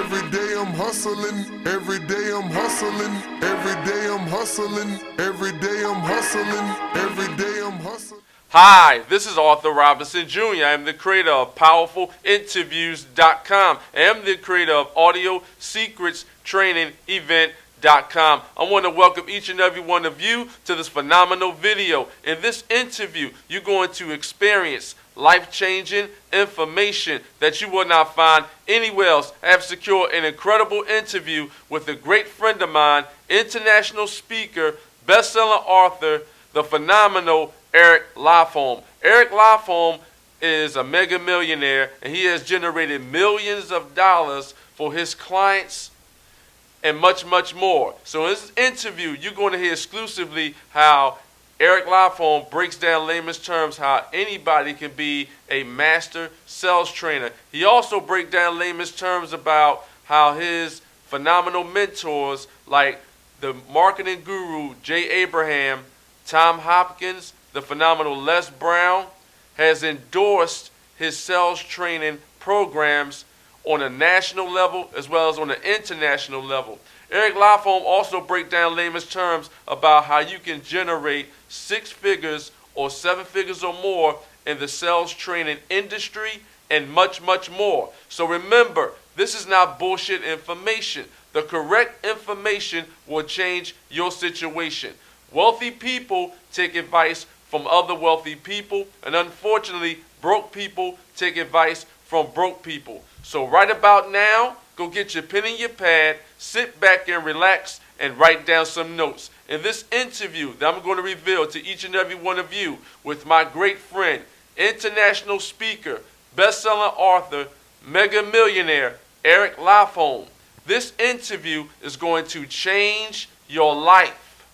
Every day I'm hustling, every day I'm hustling, every day I'm hustling, every day I'm hustling, every day I'm hustling. Hi, this is Arthur Robinson Jr. I am the creator of PowerfulInterviews.com. I am the creator of Audio Secrets Training Event.com. I want to welcome each and every one of you to this phenomenal video. In this interview, you're going to experience life-changing information that you will not find anywhere else. I have secured an incredible interview with a great friend of mine, international speaker, best-selling author, the phenomenal Eric Lofholm. Eric Lofholm is a mega millionaire, and he has generated millions of dollars for his clients and much, much more. So in this interview, you're going to hear exclusively how Eric Lofholm breaks down layman's terms how anybody can be a master sales trainer. He also breaks down layman's terms about how his phenomenal mentors like the marketing guru Jay Abraham, Tom Hopkins, the phenomenal Les Brown, has endorsed his sales training programs on a national level as well as on an international level. Eric Lofholm also breaks down layman's terms about how you can generate 6 figures or 7 figures or more in the sales training industry and much, much more. So remember, this is not bullshit information. The correct information will change your situation. Wealthy people take advice from other wealthy people, and unfortunately, broke people take advice from broke people. So right about now, go get your pen and your pad, sit back and relax, and write down some notes. In this interview that I'm going to reveal to each and every one of you with my great friend, international speaker, best-selling author, mega millionaire, Eric Lofholm. This interview is going to change your life.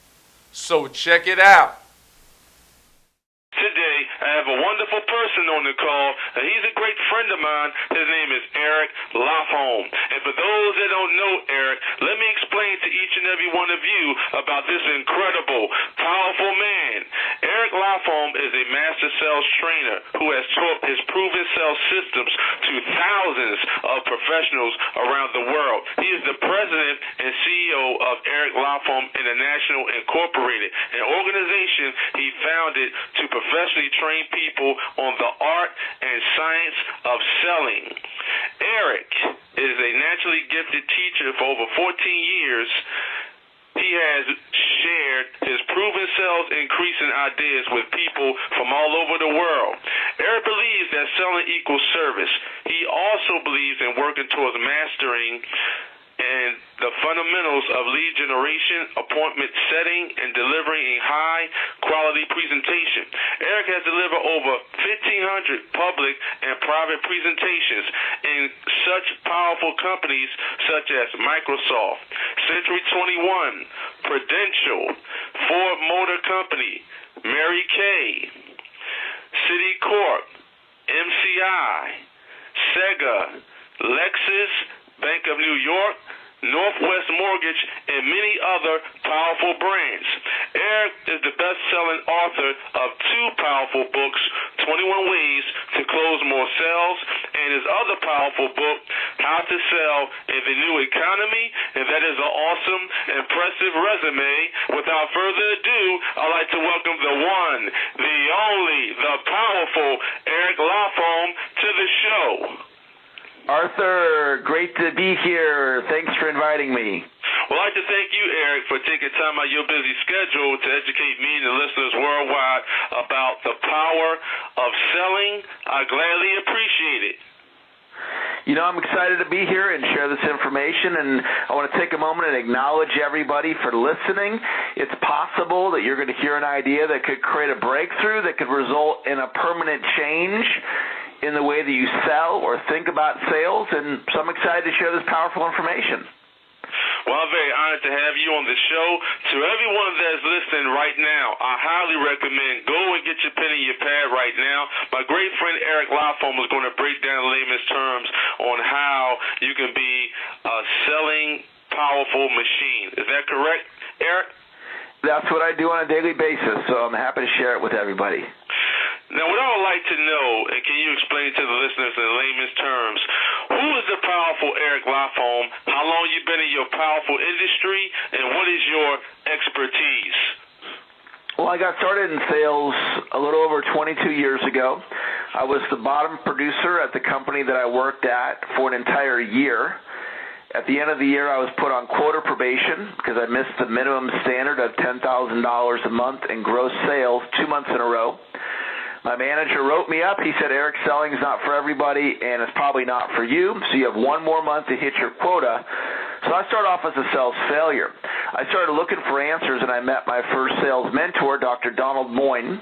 So check it out. Today, I have a wonderful person on the call, and he's a great friend of mine. His name is Eric Lofholm. And for those that don't know Eric, let me explain to each and every one of you about this incredible, powerful man. Eric Lofholm is a master sales trainer who has taught his proven sales systems to thousands of professionals around the world. He is the president and CEO of Eric Lofholm International Incorporated, an organization he founded to professionally train people on the art and science of selling. Eric is a naturally gifted teacher for over 14 years. He has shared his proven sales increasing ideas with people from all over the world. Eric believes that selling equals service. He also believes in working towards mastering and the fundamentals of lead generation, appointment setting, and delivering a high-quality presentation. Eric has delivered over 1,500 public and private presentations in such powerful companies such as Microsoft, Century 21, Prudential, Ford Motor Company, Mary Kay, Citicorp, MCI, Sega, Lexus, Bank of New York, Northwest Mortgage, and many other powerful brands. Eric is the best-selling author of 2 powerful books, 21 Ways to Close More Sales, and his other powerful book, How to Sell in the New Economy, and that is an awesome, impressive resume. Without further ado, I'd like to welcome the one, the only, the powerful Eric Lofholm to the show. Arthur, great to be here. Thanks for inviting me. Well, I'd like to thank you, Eric, for taking time out of your busy schedule to educate me and the listeners worldwide about the power of selling. I gladly appreciate it. You know, I'm excited to be here and share this information, and I want to take a moment and acknowledge everybody for listening. It's possible that you're going to hear an idea that could create a breakthrough that could result in a permanent change in the way that you sell or think about sales, and so I'm excited to share this powerful information. Well, I'm very honored to have you on the show. To everyone that's listening right now, I highly recommend go and get your pen and your pad right now. My great friend Eric Lofholm is going to break down layman's terms on how you can be a selling powerful machine. Is that correct, Eric? That's what I do on a daily basis, so I'm happy to share it with everybody. Now, what I would like to know, and can you explain to the listeners in layman's terms, Who is the powerful Eric Lofholm? How long you been in your powerful industry, and what is your expertise? Well, I got started in sales a little over 22 years ago. I was the bottom producer at the company that I worked at for an entire year. At the end of the year, I was put on quota probation because I missed the minimum standard of $10,000 a month in gross sales 2 months in a row. My manager wrote me up. He said, Eric, selling is not for everybody, and it's probably not for you, so you have 1 more month to hit your quota. So I started off as a sales failure. I started looking for answers, and I met my first sales mentor, Dr. Donald Moyne.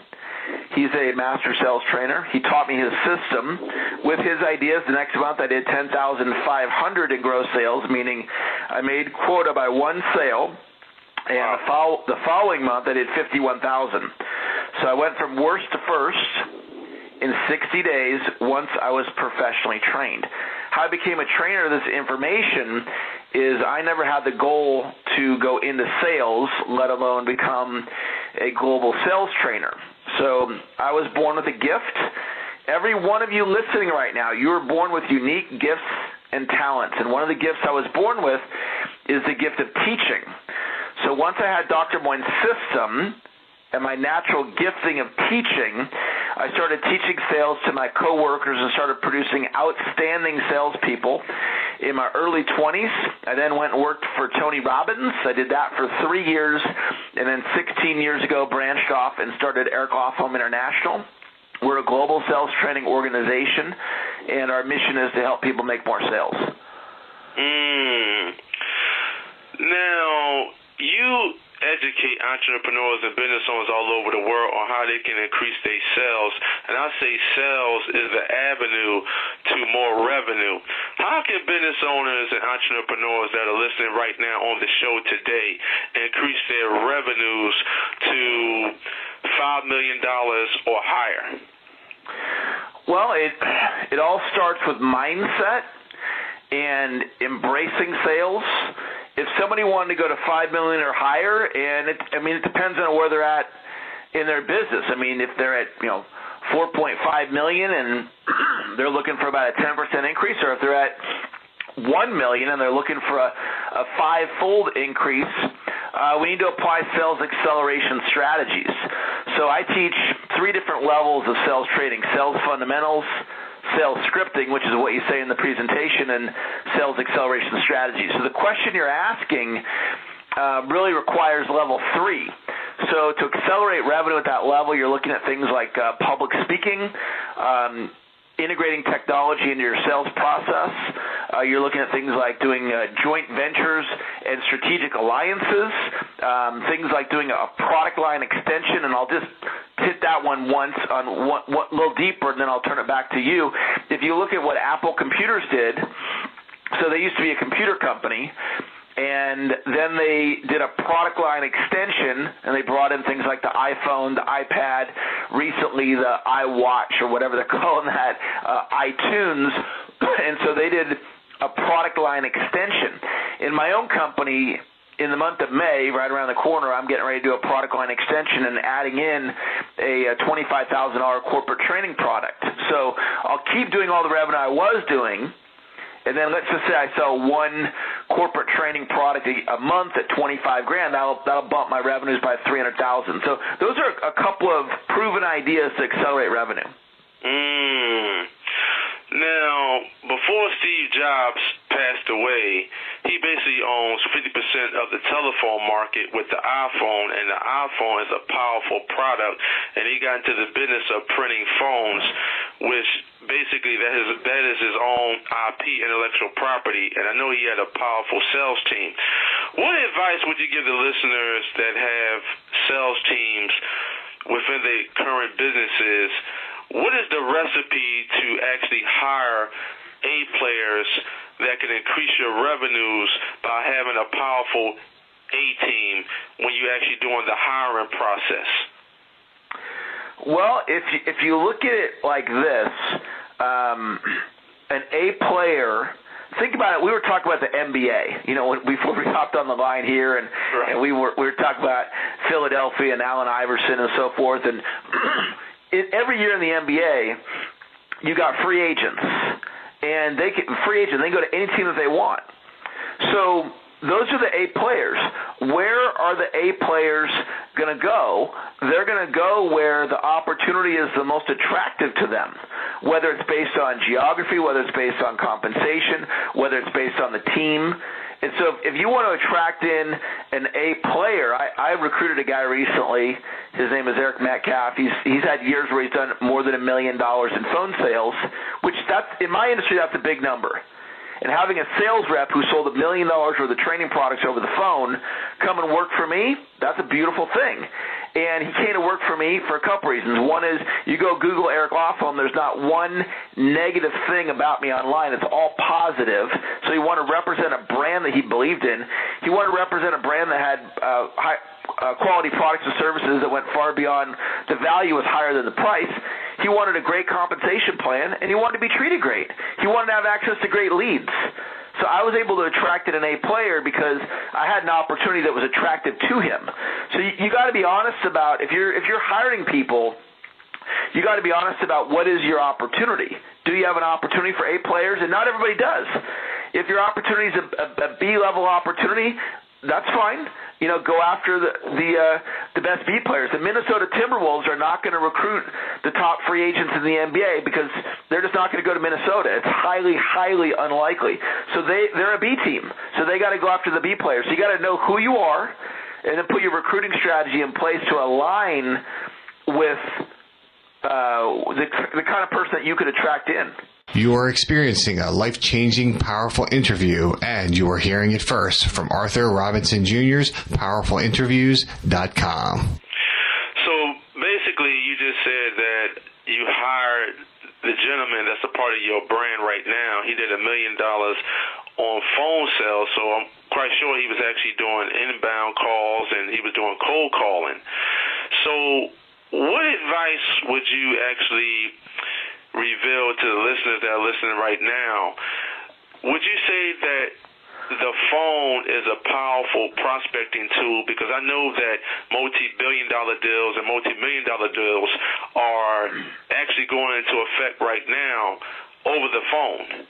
He's a master sales trainer. He taught me his system. With his ideas, the next month I did $10,500 in gross sales, meaning I made quota by 1 sale, and the following month I did $51,000. So I went from worst to first in 60 days once I was professionally trained. How I became a trainer of this information is I never had the goal to go into sales, let alone become a global sales trainer. So I was born with a gift. Every one of you listening right now, you were born with unique gifts and talents. And one of the gifts I was born with is the gift of teaching. So once I had Dr. Moyne's system and my natural gifting of teaching, I started teaching sales to my coworkers and started producing outstanding salespeople. In my early 20s, I then went and worked for Tony Robbins. I did that for 3 years, and then 16 years ago branched off and started Eric Lofholm International. We're a global sales training organization, and our mission is to help people make more sales. Now, you educate entrepreneurs and business owners all over the world on how they can increase their sales. And I say sales is the avenue to more revenue. How can business owners and entrepreneurs that are listening right now on the show today increase their revenues to $5 million or higher? Well, it all starts with mindset and embracing sales. If somebody wanted to go to $5 million or higher, and it depends on where they're at in their business. I mean, if they're at $4.5 million and they're looking for about a 10% increase, or if they're at $1 million and they're looking for a 5-fold increase, we need to apply sales acceleration strategies. So I teach 3 different levels of sales training: sales fundamentals, sales scripting, which is what you say in the presentation, and sales acceleration strategy. So the question you're asking really requires level 3. So to accelerate revenue at that level, you're looking at things like public speaking, integrating technology into your sales process. You're looking at things like doing joint ventures and strategic alliances, things like doing a product line extension, and I'll just hit that one once on a little deeper, and then I'll turn it back to you. If you look at what Apple Computers did, so they used to be a computer company, and then they did a product line extension, and they brought in things like the iPhone, the iPad, recently the iWatch, or whatever they're calling that, iTunes, and so they did a product line extension. In my own company, in the month of May, right around the corner, I'm getting ready to do a product line extension and adding in a $25,000 corporate training product. So I'll keep doing all the revenue I was doing, and then let's just say I sell one corporate training product a month at $25,000. That'll bump my revenues by $300,000. So those are a couple of proven ideas to accelerate revenue. Now, before Steve Jobs passed away, he basically owns 50% of the telephone market with the iPhone, and the iPhone is a powerful product, and he got into the business of printing phones, which basically that is his own IP, intellectual property, and I know he had a powerful sales team. What advice would you give the listeners that have sales teams within their current businesses? What is the recipe to actually hire A players that can increase your revenues by having a powerful A team when you're actually doing the hiring process? Well, if you look at it like this, an A player, think about it. We were talking about the NBA, before we hopped on the line here, and, right. and we were talking about Philadelphia and Allen Iverson and so forth, and every year in the NBA, you got free agents, and they can free agent. They can go to any team that they want. So those are the A players. Where are the A players going to go? They're going to go where the opportunity is the most attractive to them, whether it's based on geography, whether it's based on compensation, whether it's based on the team. And so if you want to attract in an A player, I recruited a guy recently. His name is Eric Metcalf. He's had years where he's done more than $1 million in phone sales, which in my industry, that's a big number. And having a sales rep who sold $1 million worth of training products over the phone come and work for me, that's a beautiful thing. And he came to work for me for a couple reasons. One is you go Google Eric Lofholm, there's not one negative thing about me online. It's all positive. So he wanted to represent a brand that he believed in. He wanted to represent a brand that had high quality products and services that went far beyond the value was higher than the price. He wanted a great compensation plan, and he wanted to be treated great. He wanted to have access to great leads. So I was able to attract an A player because I had an opportunity that was attractive to him. So you got to be honest about if you're hiring people, you got to be honest about what is your opportunity. Do you have an opportunity for A players? And not everybody does. If your opportunity is a B-level opportunity, that's fine. Go after the best B players. The Minnesota Timberwolves are not going to recruit the top free agents in the NBA because they're just not going to go to Minnesota. It's highly, highly unlikely. So they're a B team. So they got to go after the B players. So you got to know who you are and then put your recruiting strategy in place to align with the kind of person that you could attract in. You are experiencing a life-changing, powerful interview, and you are hearing it first from Arthur Robinson Jr.'s PowerfulInterviews.com. So basically, you just said that you hired the gentleman that's a part of your brand right now. He did $1 million on phone sales, so I'm quite sure he was actually doing inbound calls and he was doing cold calling. So what advice would you actually reveal to the listeners that are listening right now? Would you say that the phone is a powerful prospecting tool? Because I know that multi-billion-dollar deals and multi-million-dollar deals are actually going into effect right now over the phone.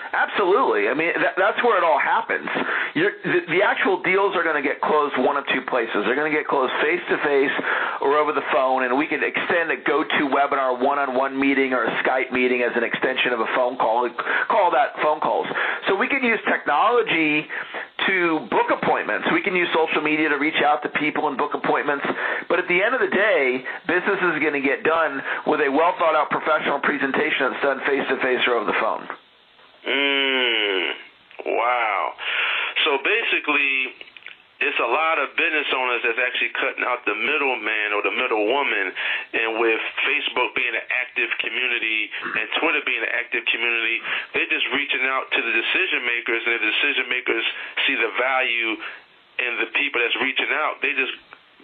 Absolutely. I mean, that's where it all happens. The actual deals are going to get closed one of two places. They're going to get closed face-to-face or over the phone, and we can extend a go-to-webinar one-on-one meeting or a Skype meeting as an extension of a phone call. Call that phone calls. So we can use technology to book appointments. We can use social media to reach out to people and book appointments. But at the end of the day, business is going to get done with a well-thought-out professional presentation that's done face-to-face or over the phone. Wow. So basically, it's a lot of business owners that's actually cutting out the middleman or the middlewoman. And with Facebook being an active community and Twitter being an active community, they're just reaching out to the decision makers, and the decision makers see the value in the people that's reaching out. They just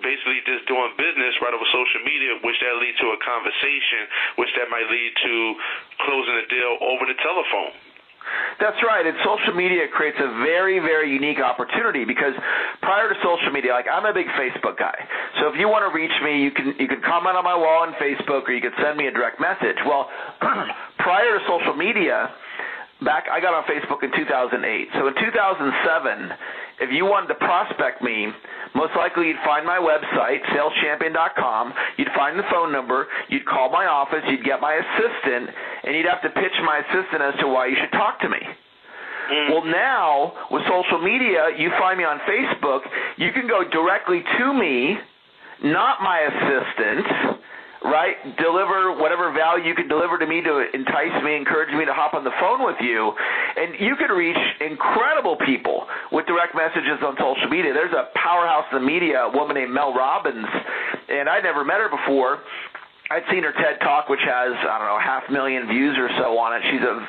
basically just doing business right over social media, which that leads to a conversation, which that might lead to closing a deal over the telephone. That's right. And social media creates a very, very unique opportunity because prior to social media, like I'm a big Facebook guy. So if you want to reach me, you can comment on my wall on Facebook or you can send me a direct message. Well, prior to social media, I got on Facebook in 2008. So in 2007, if you wanted to prospect me, most likely you'd find my website, saleschampion.com, you'd find the phone number, you'd call my office, you'd get my assistant, and you'd have to pitch my assistant as to why you should talk to me. Well, now, with social media, you find me on Facebook, you can go directly to me, not my assistant, right? Deliver whatever value you can deliver to me to entice me, encourage me to hop on the phone with you. And you can reach incredible people with direct messages on social media. There's a powerhouse in the media, a woman named Mel Robbins, and I'd never met her before. I'd seen her TED Talk, which has, 500,000 views or so on it. She's on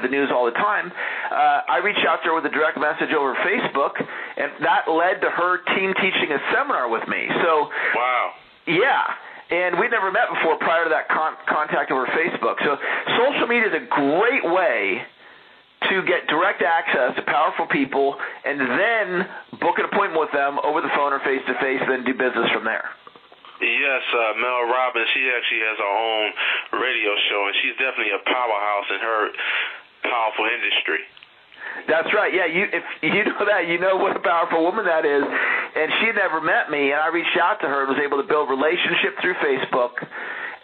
the news all the time. I reached out to her with a direct message over Facebook, and that led to her team teaching a seminar with me. So, wow. Yeah. And we'd never met before prior to that contact over Facebook. So social media is a great way to get direct access to powerful people and then book an appointment with them over the phone or face-to-face and then do business from there. Yes, Mel Robbins, she actually has her own radio show, and she's definitely a powerhouse in her powerful industry. That's right. Yeah, if you know that, you know what a powerful woman that is. And she had never met me, and I reached out to her and was able to build relationship through Facebook.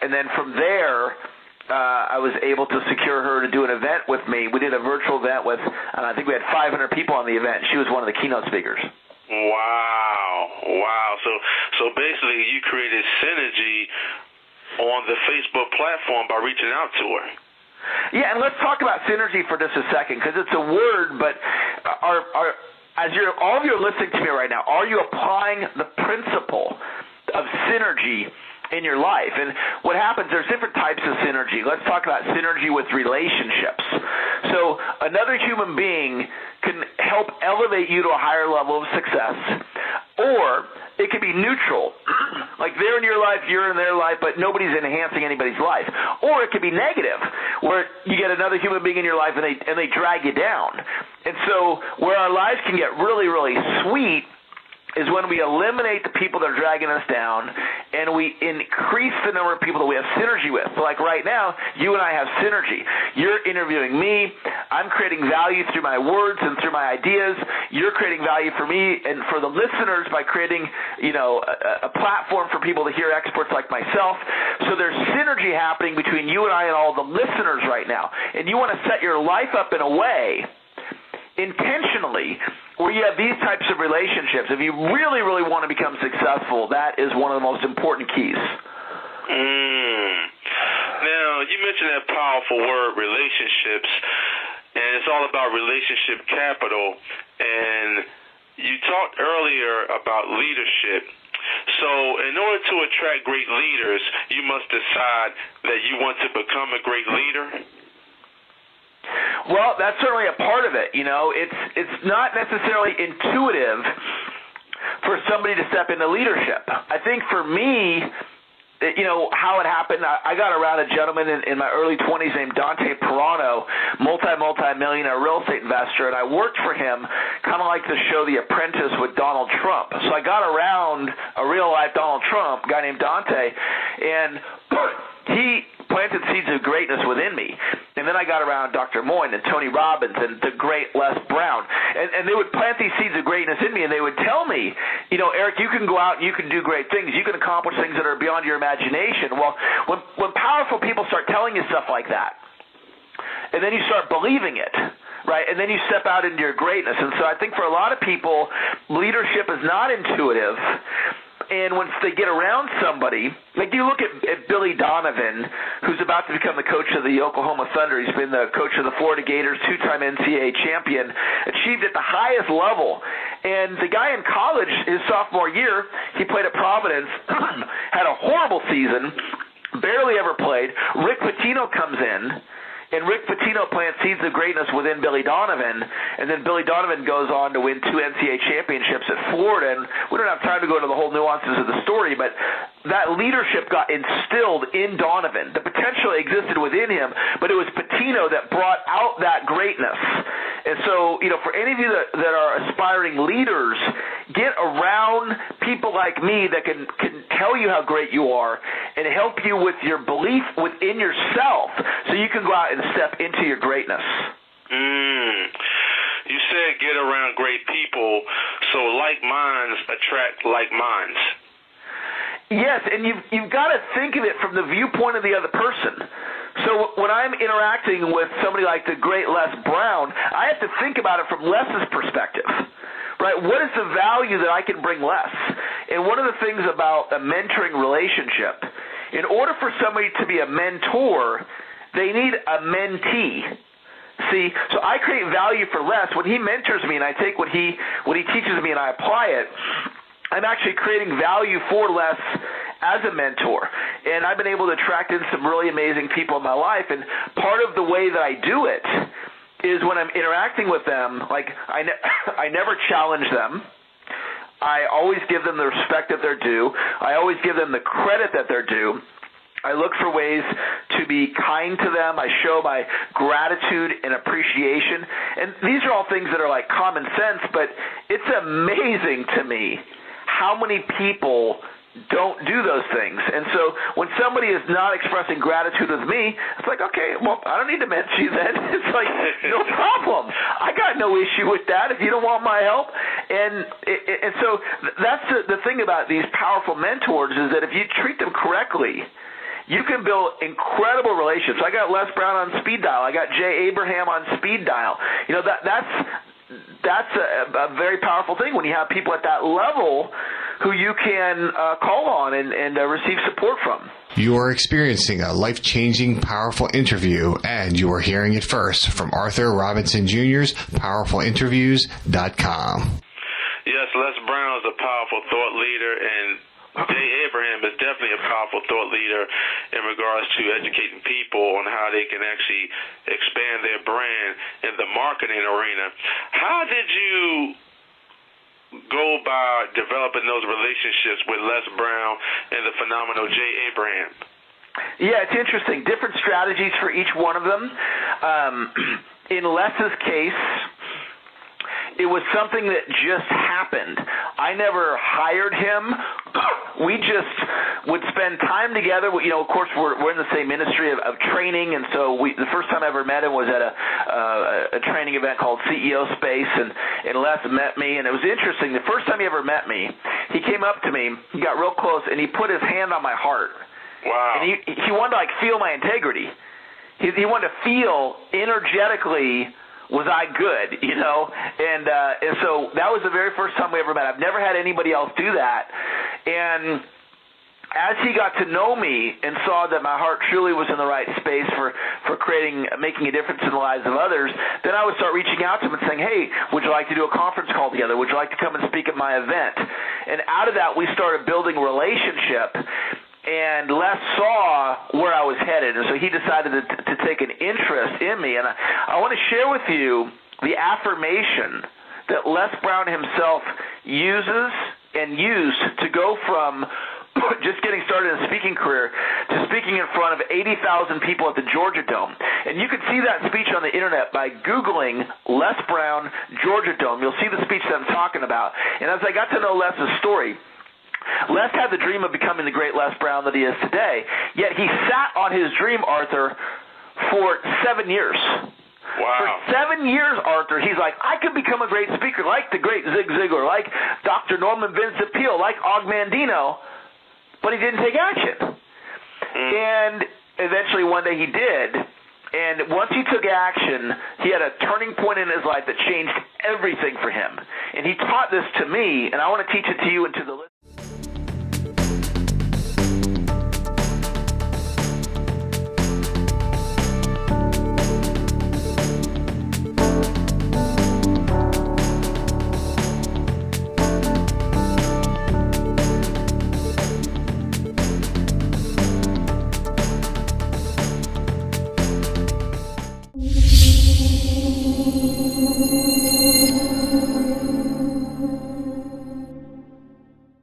And then from there, I was able to secure her to do an event with me. We did a virtual event with, I think we had 500 people on the event. She was one of the keynote speakers. Wow. So basically you created synergy on the Facebook platform by reaching out to her. Yeah, and let's talk about synergy for just a second, because it's a word, but all of you are listening to me right now, are you applying the principle of synergy in your life? And what happens, there's different types of synergy. Let's talk about synergy with relationships. So another human being can help elevate you to a higher level of success, or it can be neutral, like they're in your life, you're in their life, but nobody's enhancing anybody's life. Or it can be negative, where you get another human being in your life and they drag you down. And so where our lives can get really, really sweet is when we eliminate the people that are dragging us down and we increase the number of people that we have synergy with. So like right now, you and I have synergy. You're interviewing me. I'm creating value through my words and through my ideas. You're creating value for me and for the listeners by creating, a platform for people to hear experts like myself. So there's synergy happening between you and I and all the listeners right now. And you want to set your life up in a way intentionally where you have these types of relationships. If you really, really want to become successful, that is one of the most important keys. Now, you mentioned that powerful word, relationships, and it's all about relationship capital. And you talked earlier about leadership. So in order to attract great leaders, you must decide that you want to become a great leader. Well, that's certainly a part of it. It's not necessarily intuitive for somebody to step into leadership. I think for me, how it happened, I got around a gentleman in my early 20s named Dante Pirano, multi-millionaire real estate investor, and I worked for him kind of like the show The Apprentice with Donald Trump. So I got around a real-life Donald Trump, a guy named Dante, and he planted seeds of greatness within me. And then I got around Dr. Moyne and Tony Robbins and the great Les Brown. And they would plant these seeds of greatness in me, and they would tell me, Eric, you can go out and you can do great things. You can accomplish things that are beyond your imagination. Well, when powerful people start telling you stuff like that, and then you start believing it, right, and then you step out into your greatness. And so I think for a lot of people, leadership is not intuitive. And once they get around somebody, like you look at Billy Donovan, who's about to become the coach of the Oklahoma Thunder. He's been the coach of the Florida Gators, two-time NCAA champion, achieved at the highest level. And the guy in college, his sophomore year, he played at Providence, had a horrible season, barely ever played. Rick Pitino comes in, and Rick Pitino plants seeds of greatness within Billy Donovan, and then Billy Donovan goes on to win 2 NCAA championships at Florida. And we don't have time to go into the whole nuances of the story, but that leadership got instilled in Donovan. The potential existed within him, but it was Pitino that brought out that greatness. And so, for any of you that are aspiring leaders, get around people like me that can tell you how great you are and help you with your belief within yourself so you can go out and step into your greatness. You said get around great people, so like minds attract like minds. Yes, and you've got to think of it from the viewpoint of the other person. So when I'm interacting with somebody like the great Les Brown, I have to think about it from Les's perspective, right? What is the value that I can bring Les? And one of the things about a mentoring relationship, in order for somebody to be a mentor, they need a mentee. See, so I create value for Les. When he mentors me and I take what he teaches me and I apply it, I'm actually creating value for Les as a mentor. And I've been able to attract in some really amazing people in my life. And part of the way that I do it is when I'm interacting with them, like I never challenge them. I always give them the respect that they're due. I always give them the credit that they're due. I look for ways to be kind to them. I show my gratitude and appreciation. And these are all things that are like common sense, but it's amazing to me how many people don't do those things. And so when somebody is not expressing gratitude with me, it's like, okay, well, I don't need to mentor you then. It's like, no problem. I got no issue with that if you don't want my help. And so that's the thing about these powerful mentors is that if you treat them correctly, you can build incredible relationships. I got Les Brown on speed dial. I got Jay Abraham on speed dial. You know, that's a very powerful thing when you have people at that level who you can call on and receive support from. You are experiencing a life-changing, powerful interview, and you are hearing it first from Arthur Robinson Jr.'s PowerfulInterviews.com. Yes, Les Brown is a powerful thought leader, and Jay Abraham is definitely a powerful thought leader in regards to educating people on how they can actually expand their brand in the marketing arena. How did you go about developing those relationships with Les Brown and the phenomenal Jay Abraham? Yeah, it's interesting. Different strategies for each one of them. In Les's case, it was something that just happened. I never hired him. We just would spend time together. You know, of course, we're in the same industry of training, and so the first time I ever met him was at a training event called CEO Space, and Les met me, and it was interesting. The first time he ever met me, he came up to me, he got real close, and he put his hand on my heart. Wow. And he wanted to, like, feel my integrity. He wanted to feel energetically, was I good, you know? And so that was the very first time we ever met. I've never had anybody else do that. And as he got to know me and saw that my heart truly was in the right space for making a difference in the lives of others, then I would start reaching out to him and saying, hey, would you like to do a conference call together? Would you like to come and speak at my event? And out of that, we started building a relationship. And Les saw where I was headed, and so he decided to take an interest in me. And I want to share with you the affirmation that Les Brown himself uses and used to go from just getting started in a speaking career to speaking in front of 80,000 people at the Georgia Dome. And you can see that speech on the internet by Googling Les Brown Georgia Dome. You'll see the speech that I'm talking about. And as I got to know Les's story, Les had the dream of becoming the great Les Brown that he is today, yet he sat on his dream, Arthur, for 7 years. Wow. For 7 years, Arthur, he's like, I could become a great speaker, like the great Zig Ziglar, like Dr. Norman Vincent Peale, like Og Mandino, but he didn't take action. And eventually one day he did. And once he took action, he had a turning point in his life that changed everything for him. And he taught this to me, and I want to teach it to you and to the listeners.